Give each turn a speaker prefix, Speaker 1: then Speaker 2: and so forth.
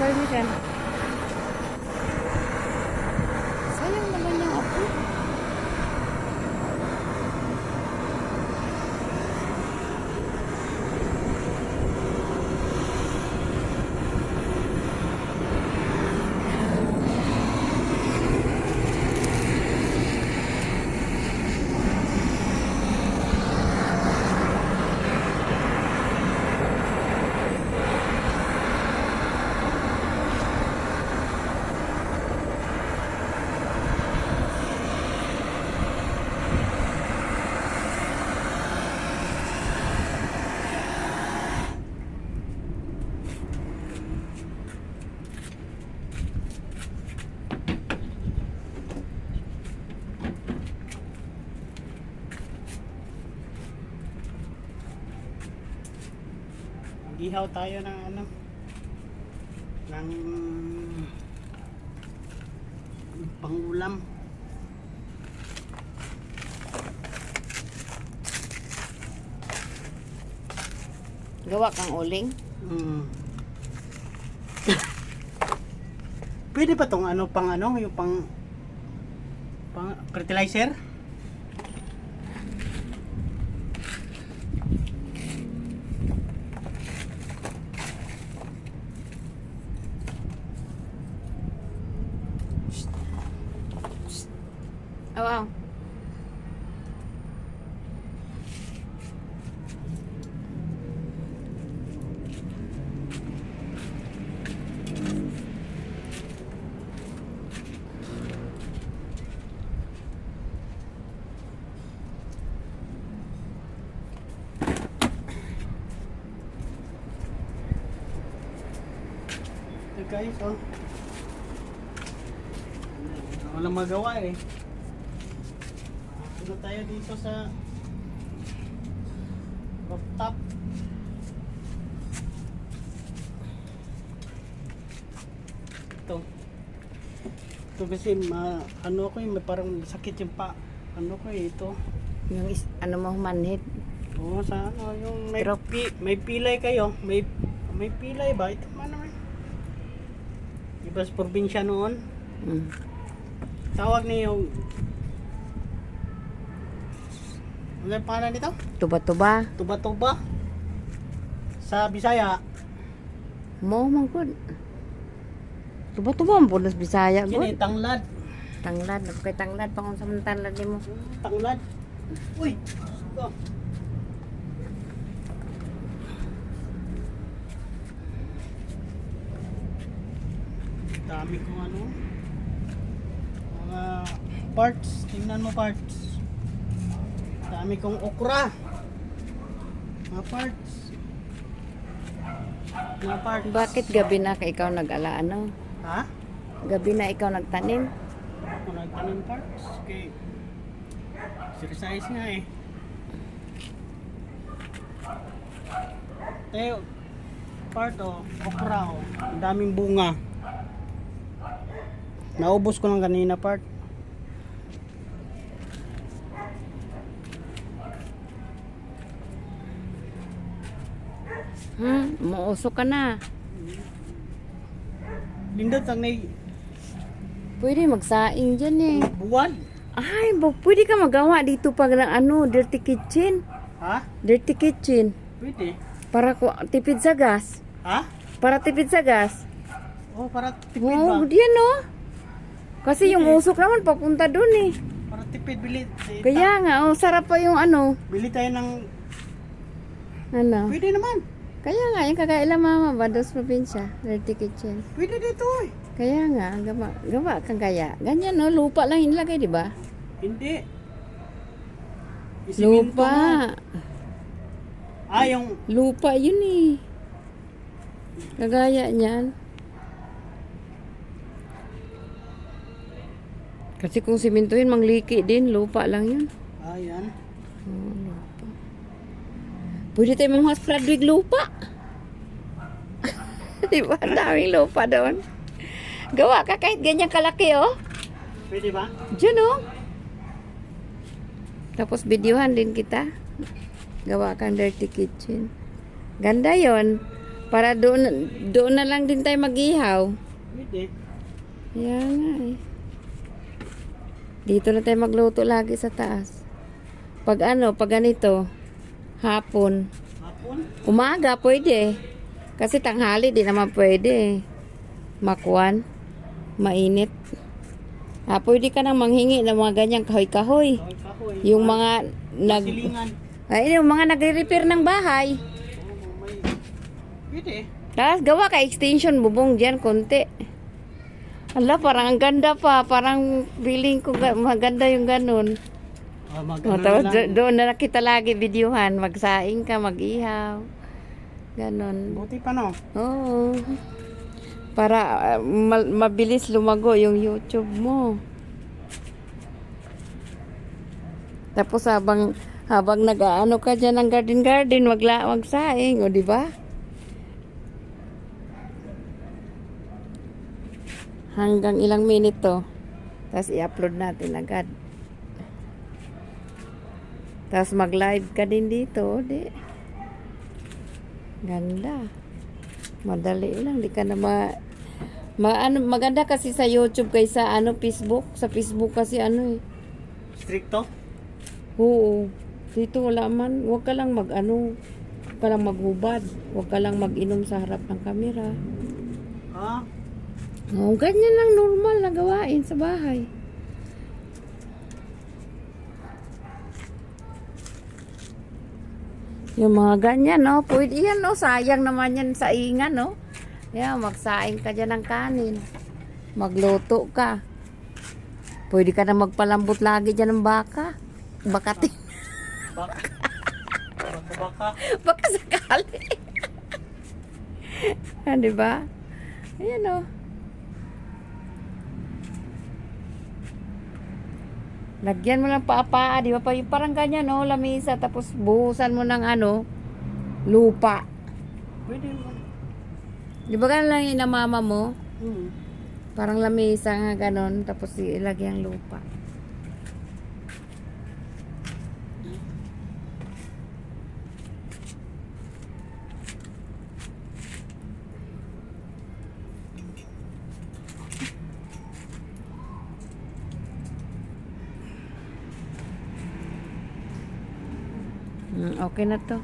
Speaker 1: parmesan. Sayang naman yung apo.
Speaker 2: Ihaw tayo ng ano, ng pangulam.
Speaker 1: Gawa kang uling.
Speaker 2: Pwede ba tong ano, pang ano, yung pang fertilizer?
Speaker 1: Oh, wow.
Speaker 2: Ito guys, oh. Walang magawa eh. Ano tayo dito sa rooftop. Ito kasi ano ko may parang sakit yung ano ko ito.
Speaker 1: Yung ano mo, manhid.
Speaker 2: Oo, sa ano yung
Speaker 1: Stroke.
Speaker 2: may pilay kayo, may pilay ba? Ito man naman. Iba sa probinsya noon. Tawag niya yung ano yung pangalan nito?
Speaker 1: Tuba-tuba.
Speaker 2: Tuba-tuba. Sa Bisaya.
Speaker 1: Mo, mangkod. Tuba-tuba ang pulos Bisaya,
Speaker 2: Kini
Speaker 1: god.
Speaker 2: tanglad.
Speaker 1: Tanglad. Kay tanglad pa kung sa tanglad ni mo.
Speaker 2: Tanglad. Uy. Ito. Dami kong ano. Mga parts. Tingnan mo parts. Dami kong okra. Mga parts. Mga parts.
Speaker 1: Bakit gabi na ka ikaw nag-ala ano?
Speaker 2: Ha?
Speaker 1: Gabi na ikaw nagtanim?
Speaker 2: Ako nagtanong parts. Okay. Exercise nga eh. Tayo. Part o. Okra o. Ang daming bunga. Naubos ko lang kanina part.
Speaker 1: Muusok ka na.
Speaker 2: Lindot ang nay
Speaker 1: Pwede magsaing dyan eh.
Speaker 2: buwan.
Speaker 1: Ay, pwede ka magawa dito pag ng ano, dirty kitchen.
Speaker 2: Ha?
Speaker 1: Dirty kitchen.
Speaker 2: Pwede.
Speaker 1: Para tipid sa gas.
Speaker 2: Ha?
Speaker 1: Para tipid sa gas.
Speaker 2: Oh, para tipid ba?
Speaker 1: Oo, diyan no. Kasi yung usok naman papunta dun eh.
Speaker 2: Para tipid bili.
Speaker 1: Kaya nga, sarap pa yung ano.
Speaker 2: Bili tayo ng
Speaker 1: Ano?
Speaker 2: pwede naman.
Speaker 1: Kaya nga, yung kakaila mama ba, dos probinsya, dirty kitchen.
Speaker 2: Pwede dito eh.
Speaker 1: Kaya nga, gawa kang kaya. Ganyan no, lupa lang inilagay, di ba?
Speaker 2: Hindi. Isiminto
Speaker 1: Lupa.
Speaker 2: mo. Ah, yung
Speaker 1: Lupa yun eh. Kagaya niyan. Kasi kung simintuhin, mangliki din. Lupa lang yun.
Speaker 2: yan.
Speaker 1: Oh, lupa. Pwede tayo mga Fredwig lupa. Diba? Ang daming lupa doon. Gawa ka kahit ganyan kalaki, oh.
Speaker 2: Pwede ba?
Speaker 1: Diyan, oh. Tapos videohan din kita. Gawa kang dirty kitchen. Ganda yon. Para doon na lang din tayo mag-ihaw.
Speaker 2: Pwede.
Speaker 1: Yan nga eh. Dito na tayo magluto lagi sa taas. Pag ganito, hapon.
Speaker 2: Hapon?
Speaker 1: Umaga, pwede. Kasi tanghali, di naman pwede. Makuan. Mainit. Pwede ka nang manghingi ng mga ganyang kahoy-kahoy.
Speaker 2: Kahoy.
Speaker 1: Yung mga
Speaker 2: Silingan.
Speaker 1: yung mga nagre-repair ng bahay.
Speaker 2: May... Pwede.
Speaker 1: Tapos gawa ka extension bubong diyan konti. Ala, parang ang ganda pa. Parang feeling ko maganda yung ganun. Tapos doon na kita lagi videohan. Magsaing ka, mag-ihaw. Ganun.
Speaker 2: Buti pa no?
Speaker 1: Oo. Para mabilis lumago yung YouTube mo. Tapos habang nag-aano ka dyan ng garden, magsaing, o di ba? Hanggang ilang minute to. Tapos i-upload natin agad. Tapos mag-live ka din dito, di. Ganda. Madali lang, di ka na maganda kasi sa YouTube kaysa Facebook. Sa Facebook kasi
Speaker 2: Stricto?
Speaker 1: Oo. Dito wala man. Huwag ka lang huwag ka lang maghubad. Huwag ka lang mag-inom sa harap ng kamera.
Speaker 2: Ha?
Speaker 1: Ganyan lang normal na gawain sa bahay. Yung mga ganyan, no? Pwede yan, no? Sayang naman yan sa ingan, no? Yan, magsaing ka dyan ng kanin. Magluto ka. Pwede ka na magpalambot lagi dyan ng baka. Bakatin.
Speaker 2: Baka.
Speaker 1: Baka sakali. Diba? Ayan, no? Lagyan mo lang paapaa, di ba? Parang ganyan, no? Lamisa, tapos buhusan mo ng lupa.
Speaker 2: Pwede mo.
Speaker 1: Di ba ganun lang yung mama mo?
Speaker 2: Hmm.
Speaker 1: Parang lamisa nga ganon, tapos ilagyan lupa. Okay na to.